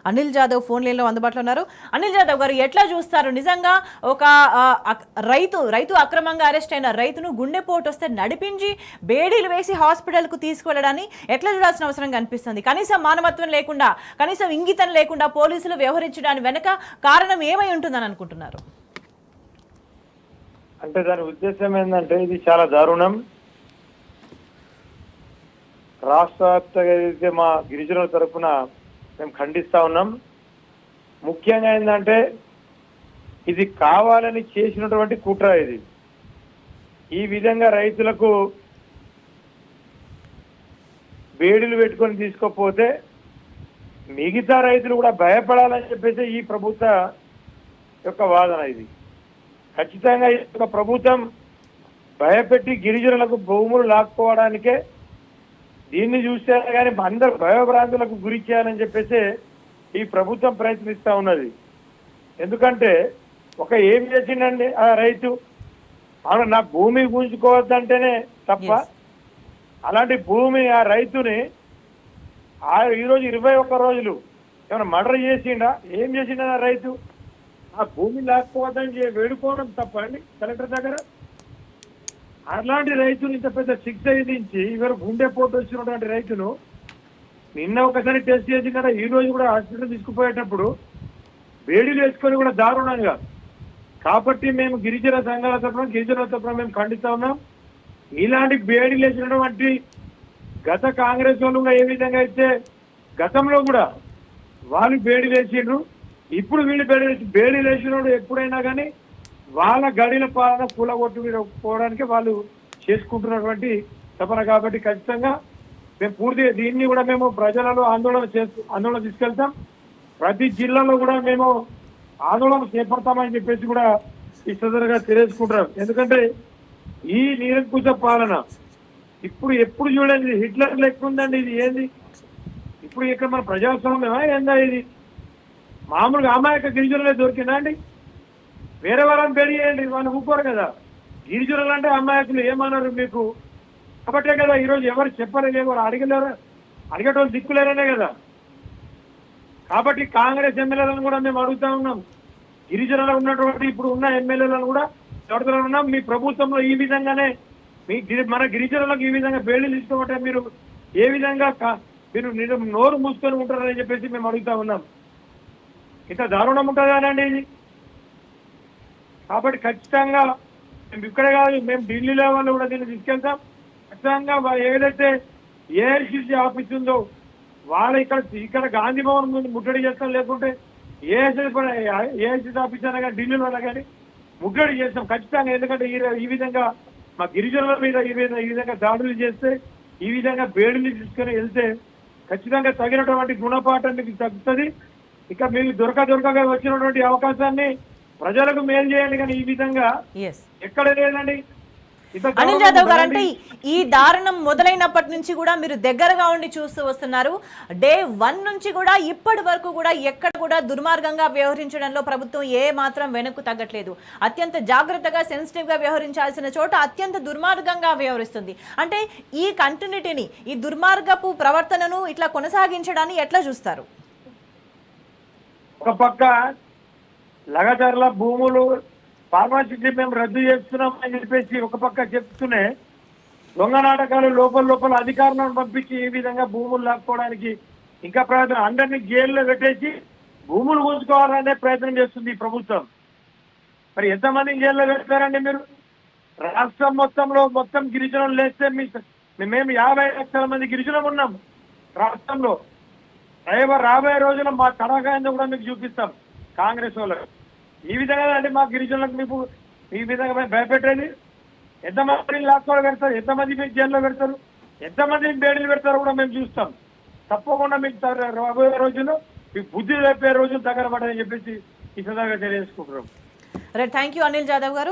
Anil Jadhav phone లైన్లో అందుబాటులో ఉన్నారు. అనిల్ జాదవ్ గారు, ఎట్లా చూస్తారు నిజంగా ఒక రైతు అక్రమంగా అరెస్ట్ అయిన రైతును గుండెపోటు వస్తే నడిపించి బేడీలు వేసి హాస్పిటల్కు తీసుకువెళ్ళడాన్ని ఎట్లా చూడాల్సిన అవసరం కనిపిస్తుంది? కనీసం మానవత్వం లేకుండా, కనీసం ఇంగితం లేకుండా పోలీసులు వ్యవహరించడానికి వెనక కారణం ఏమై ఉంటుందని అనుకుంటున్నారు? అంటే దాని ఉద్దేశం ఏంటంటే ఇది చాలా దారుణం. రాష్ట్ర వ్యాప్తంగా ఏదైతే మా గిరిజనుల తరఫున మేము ఖండిస్తా ఉన్నాం. ముఖ్యంగా ఏంటంటే ఇది కావాలని చేసినటువంటి కుట్ర. ఇది ఈ విధంగా రైతులకు బేడీలు పెట్టుకొని తీసుకోకపోతే మిగతా రైతులు కూడా భయపడాలని చెప్పేసి ఈ ప్రభుత్వ యొక్క వాదన. ఇది ఖచ్చితంగా ఈ యొక్క ప్రభుత్వం భయపెట్టి గిరిజనులకు భూములు లాక్కోవడానికే దీన్ని చూస్తే కానీ అందరు భయభ్రాంతులకు గురి చేయాలని చెప్పేసి ఈ ప్రభుత్వం ప్రయత్నిస్తూ ఉన్నది. ఎందుకంటే ఏం చేసిండండి ఆ రైతు, అవును నా భూమి గుంజుకోవద్దంటేనే తప్ప అలాంటి భూమి ఆ రైతుని ఈరోజు 21 రోజులు ఏమైనా మర్డర్ చేసిండా? ఏం చేసిండ ఆ రైతు? ఆ భూమి లాక్కోవద్దని వేడుకోవడం తప్ప అండి కలెక్టర్ దగ్గర? అలాంటి రైతులు ఇంత పెద్ద శిక్ష విధించి ఇవాళ గుండెపోటు వచ్చినటువంటి రైతును నిన్న ఒకసారి టెస్ట్ చేసి కదా ఈ రోజు కూడా హాస్పిటల్ తీసుకుపోయేటప్పుడు వేడిలు వేసుకొని కూడా దారుణంగా. కాబట్టి మేము గిరిజన సంఘాల తరఫున మేము ఖండిస్తా ఉన్నాం. ఇలాంటి వేడిలు వేసినటువంటి గత కాంగ్రెస్ వాళ్ళు కూడా ఏ విధంగా అయితే గతంలో కూడా వాళ్ళు వేడిలు వేసిండ్రు, ఇప్పుడు వీళ్ళు వేడిలు వేసినప్పుడు ఎప్పుడైనా కానీ వాళ్ళ గడిల పాలన కూలగొట్టు పోవడానికి వాళ్ళు చేసుకుంటున్నటువంటి తపన. కాబట్టి ఖచ్చితంగా మేము పూర్తిగా దీన్ని కూడా మేము ప్రజలలో ఆందోళన తీసుకెళ్తాం. ప్రతి జిల్లాలో కూడా మేము ఆందోళన చేపడతామని చెప్పేసి కూడా ఈ సదరుగా తెలియజేసుకుంటారు. ఎందుకంటే ఈ నిరంకుశ పాలన ఎప్పుడు చూడండి హిట్లర్ లెక్క ఉందండి. ఇది ఏంది ఇప్పుడు ఇక్కడ మన ప్రజాస్వామ్యమా ఏందా? ఇది మామూలుగా అమాయక గిరిజనులే దొరికిందా అండి? వేరే వాళ్ళని పెరిగేయండి, వాళ్ళు ఊరుకోరు కదా. గిరిజనులు అంటే అమాయకులు ఏమన్నారు మీకు? కాబట్టే కదా ఈరోజు ఎవరు చెప్పలేరు, అడగలేరు, అడిగేటోళ్ళు దిక్కులేరనే కదా. కాబట్టి కాంగ్రెస్ ఎమ్మెల్యేలను కూడా మేము అడుగుతా ఉన్నాం, గిరిజనులు ఉన్నటువంటి ఇప్పుడు ఉన్న ఎమ్మెల్యేలను కూడా అడుగుతూ ఉన్నాం. మీ ప్రభుత్వంలో ఈ విధంగానే మన గిరిజనులకు ఈ విధంగా బేడీలు తీసుకోమంటే మీరు ఏ విధంగా మీరు నోరు మూసుకొని ఉంటారని చెప్పేసి మేము అడుగుతా ఉన్నాం. ఇంత దారుణం ఉంటుందానండి ఇది? కాబట్టి ఖచ్చితంగా మేము ఇక్కడే కాదు, మేము ఢిల్లీ లెవెల్లో కూడా దీన్ని తీసుకెళ్తాం. ఖచ్చితంగా ఏదైతే ఏఐసిసి ఆఫీస్ ఉందో వాళ్ళు ఇక్కడ గాంధీ భవన్ ముందు ముట్టడి చేస్తాం, లేకుంటే ఏఐసిసి ఆఫీస్ అయినా కానీ ఢిల్లీలో కానీ ముట్టడి చేస్తాం ఖచ్చితంగా. ఎందుకంటే ఈ విధంగా మా గిరిజనుల మీద ఈ విధంగా దాడులు చేస్తే, ఈ విధంగా బేడీలు తీసుకొని వెళ్తే ఖచ్చితంగా తగినటువంటి గుణపాఠం మీకు తగ్గుతుంది. ఇక మీకు దొరకగా వచ్చినటువంటి అవకాశాన్ని ప్రజలకు మేలు చేయండి, కానీ ఈ విధంగా ఎక్కడ లేదండి. అనిల్ జాదవ్ గారు, అంటే ఈ దారుణం మొదలైనప్పటి నుంచి కూడా మీరు దగ్గరగా ఉండి చూస్తూ వస్తున్నారు. డే 1 నుంచి కూడా ఇప్పటి వరకు కూడా ఎక్కడ కూడా దుర్మార్గంగా వ్యవహరించడంలో ప్రభుత్వం ఏ మాత్రం వెనక్కు తగ్గట్లేదు. అత్యంత జాగ్రత్తగా సెన్సిటివ్ గా వ్యవహరించాల్సిన చోట అత్యంత దుర్మార్గంగా వ్యవహరిస్తుంది. అంటే ఈ కంటిన్యూటీని, ఈ దుర్మార్గపు ప్రవర్తనను ఇట్లా కొనసాగించడాన్ని ఎట్లా చూస్తారు? ఒక పక్క లగచర్ల భూములు ఫార్మాసిటీ మేము రద్దు చేస్తున్నాం అని చెప్పేసి ఒక పక్క చెప్తూనే దొంగ నాటకాలు లోపల అధికారులను పంపించి ఈ విధంగా భూములు లాక్కోవడానికి ఇంకా ప్రయత్నం, అందరినీ జైల్లో పెట్టేసి భూములు గుంజుకోవాలనే ప్రయత్నం చేస్తుంది ఈ ప్రభుత్వం. మరి ఎంతమందిని జైల్లో పెడతారండి మీరు? రాష్ట్రం మొత్తం గిరిజనులు లేస్తే మేము 50 లక్షల మంది గిరిజనులు ఉన్నాం రాష్ట్రంలో. రాబోయే రోజుల్లో మా తడగాయంతో కూడా మీకు చూపిస్తాం కాంగ్రెస్ వాళ్ళకు. ఈ విధంగా అంటే మా గిరిజనులకు మీకు ఈ విధంగా భయపెట్టేది. ఎంతమందిని లాక్కోలు పెడతారు, ఎంతమంది మీకు జైల్లో పెడతారు, ఎంతమందిని బేడీలు పెడతారో కూడా మేము చూస్తాం. తప్పకుండా మీకు రాబోయే రోజుల్లో మీకు బుద్ధి చెప్పే రోజులు దగ్గర పడని చెప్పేసి ఈ సందర్భంగా తెలియజేసుకుంటున్నాం. Right, thank you Anil Jadhav గారు.